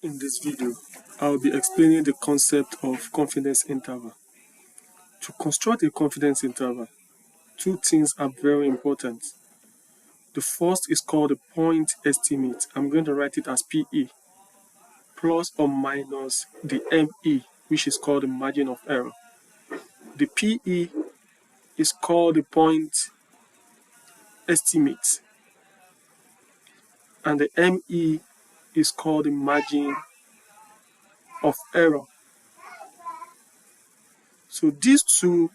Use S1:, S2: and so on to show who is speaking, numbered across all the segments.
S1: In this video, I'll be explaining the concept of confidence interval. To construct a confidence interval, two things are very important. The first is called the point estimate. I'm going to write it as PE, plus or minus the ME, which is called the margin of error. The PE is called the point estimate, and the ME is called the margin of error. So these two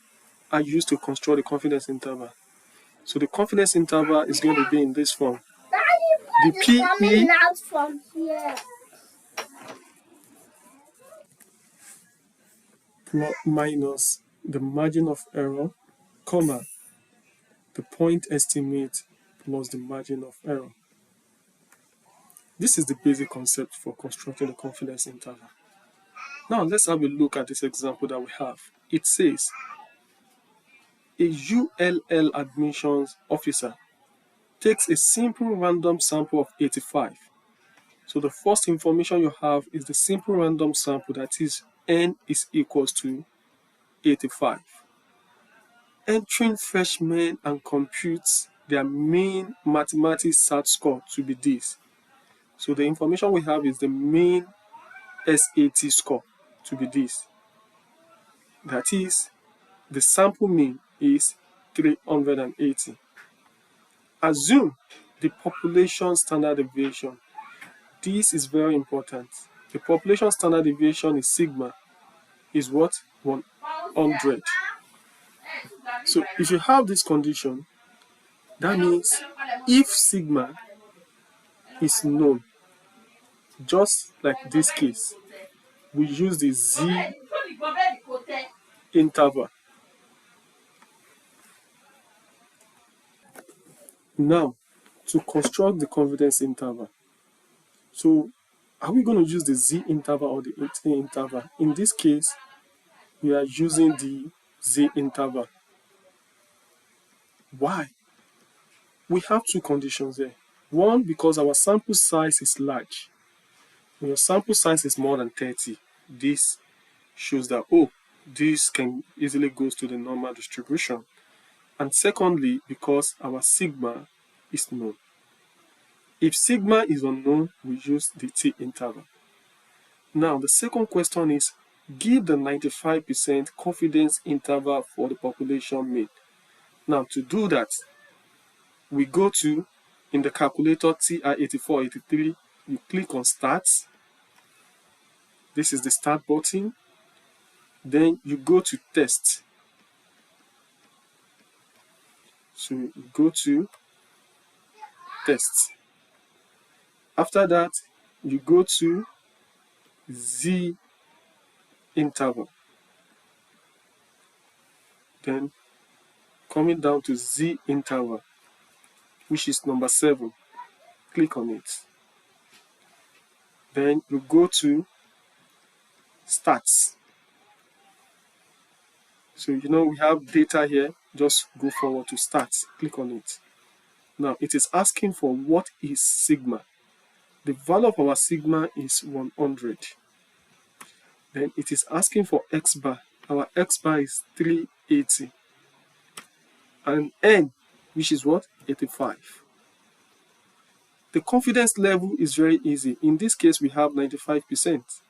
S1: are used to construct the confidence interval. So the confidence interval is going to be in this form. The PE minus the margin of error, comma, the point estimate plus the margin of error. This is the basic concept for constructing a confidence interval. Now let's have a look at this example that we have. It says a ULL admissions officer takes a simple random sample of 85. So the first information you have is the simple random sample, that is n is equals to 85. Entering freshmen and computes their main mathematics SAT score to be this. So the information we have is the main SAT score to be this. That is, the sample mean is 380. Assume the population standard deviation. This is very important. The population standard deviation is sigma, is what? 100. So if you have this condition, that means if sigma is known, just like this case, we use the Z interval. Now, to construct the confidence interval, so are we going to use the Z interval or the A interval? In this case, we are using the Z interval. Why? We have two conditions here. One, because our sample size is large. When your sample size is more than 30, this shows that, oh, this can easily go to the normal distribution. And secondly, because our sigma is known. If sigma is unknown, we use the T interval. Now, the second question is, give the 95% confidence interval for the population mean. Now, to do that, we go to, in the calculator TI-8483, you click on Start. This is the Start button. Then you go to Test. So you go to Test. After that, you go to Z interval. Then coming down to Z interval, which is number 7. Click on it. Then you go to Stats. So we have data here. Just go forward to Stats. Click on it. Now it is asking for what is sigma. The value of our sigma is 100. Then it is asking for X bar. Our X bar is 380. And N, which is what? 85. The confidence level is very easy. In this case, we have 95%.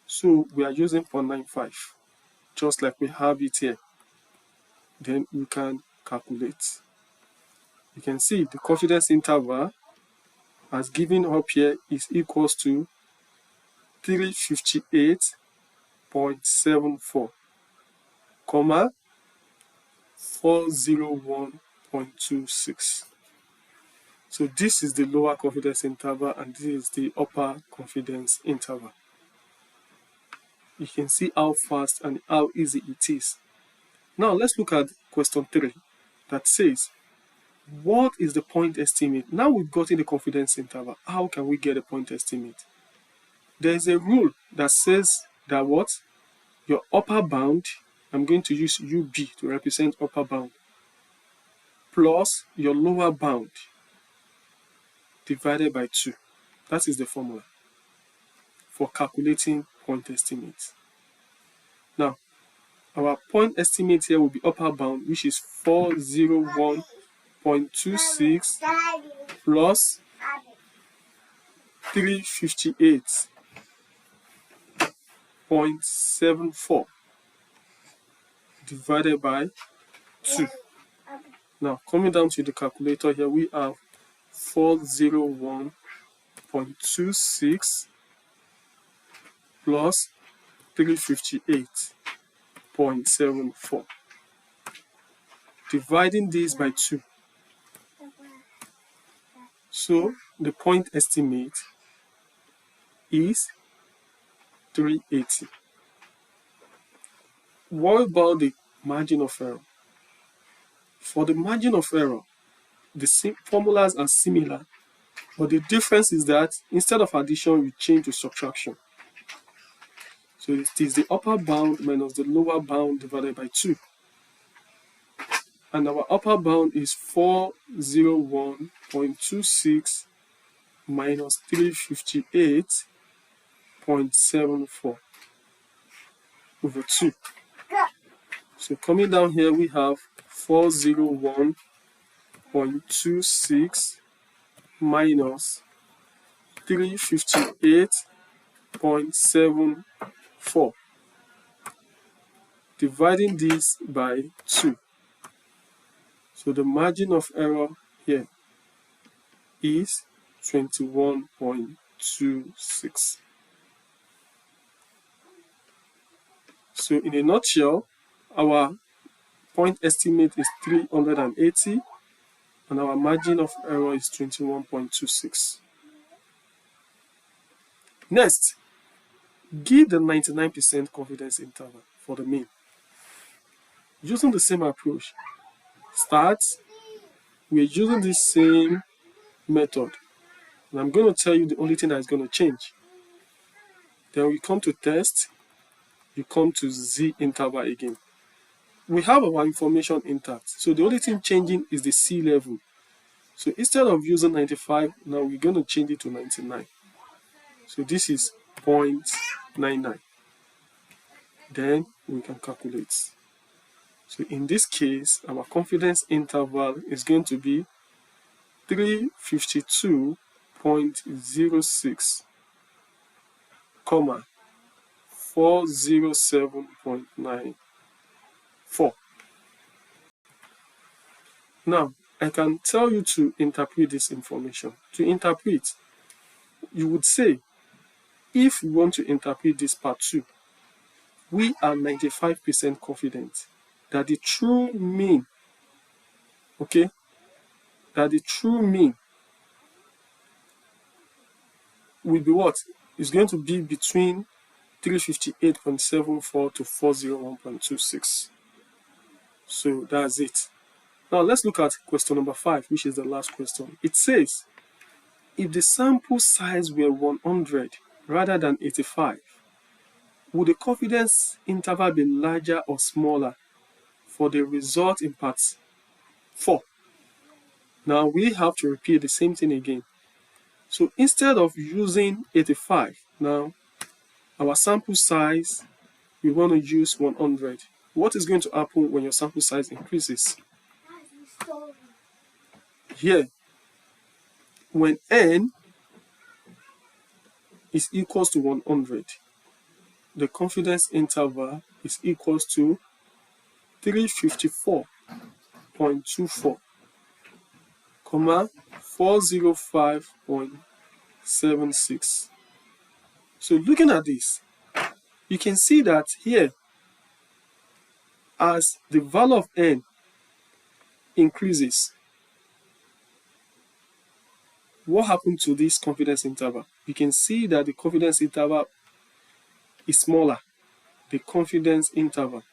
S1: So we are using 0.95, just like we have it here. Then you can calculate. You can see the confidence interval as given up here is equals to 358.74, 401.26. So this is the lower confidence interval and this is the upper confidence interval. You can see how fast and how easy it is. Now let's look at question 3 that says, what is the point estimate? Now we've gotten the confidence interval. How can we get a point estimate? There is a rule that says that what? Your upper bound, I'm going to use UB to represent upper bound, plus your lower bound divided by 2. That is the formula. for calculating point estimate. Now, our point estimate here will be upper bound, which is 401.26 plus 358.74 divided by 2. Now, coming down to the calculator here, we have 401.26 plus 358.74. Dividing this by 2. So, the point estimate is 380. What about the margin of error? For the margin of error, the formulas are similar, but the difference is that instead of addition, you change to subtraction. So it is the upper bound minus the lower bound divided by 2. And our upper bound is 401.26 minus 358.74 over 2. So coming down here, we have 401.26 minus 358.74. Dividing this by 2. So the margin of error here is 21.26. So in a nutshell, our point estimate is 380 and our margin of error is 21.26. Next, give the 99% confidence interval for the mean. Using the same approach, we're using the same method. And I'm going to tell you the only thing that is going to change. Then we come to test, you come to Z interval again. We have our information intact. So the only thing changing is the C level. So instead of using 95, now we're going to change it to 99. So this is 0.99. Then we can calculate. So in this case, our confidence interval is going to be 352.06, 407.94. Now, I can tell you to interpret this information. To interpret, you would say, if we want to interpret this part 2, we are 95% confident that the true mean, that the true mean will be what? It's going to be between 358.74 to 401.26. So that's it. Now let's look at question number 5, which is the last question. It says, if the sample size were 100 rather than 85, would the confidence interval be larger or smaller for the result in part 4? Now we have to repeat the same thing again. So instead of using 85, now our sample size, we want to use 100. What is going to happen when your sample size increases? Here, when n is equals to 100, the confidence interval is equals to 354.24, 405.76. So looking at this, you can see that here, as the value of n increases, what happened to this confidence interval? You can see that the confidence interval is smaller. The confidence interval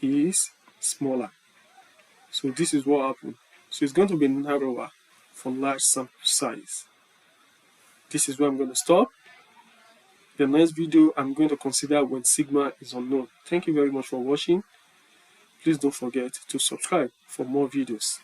S1: is smaller. So this is what happened. So it's going to be narrower for large sample size. This is where I'm going to stop. The next video, I'm going to consider when sigma is unknown. Thank you very much for watching. Please don't forget to subscribe for more videos.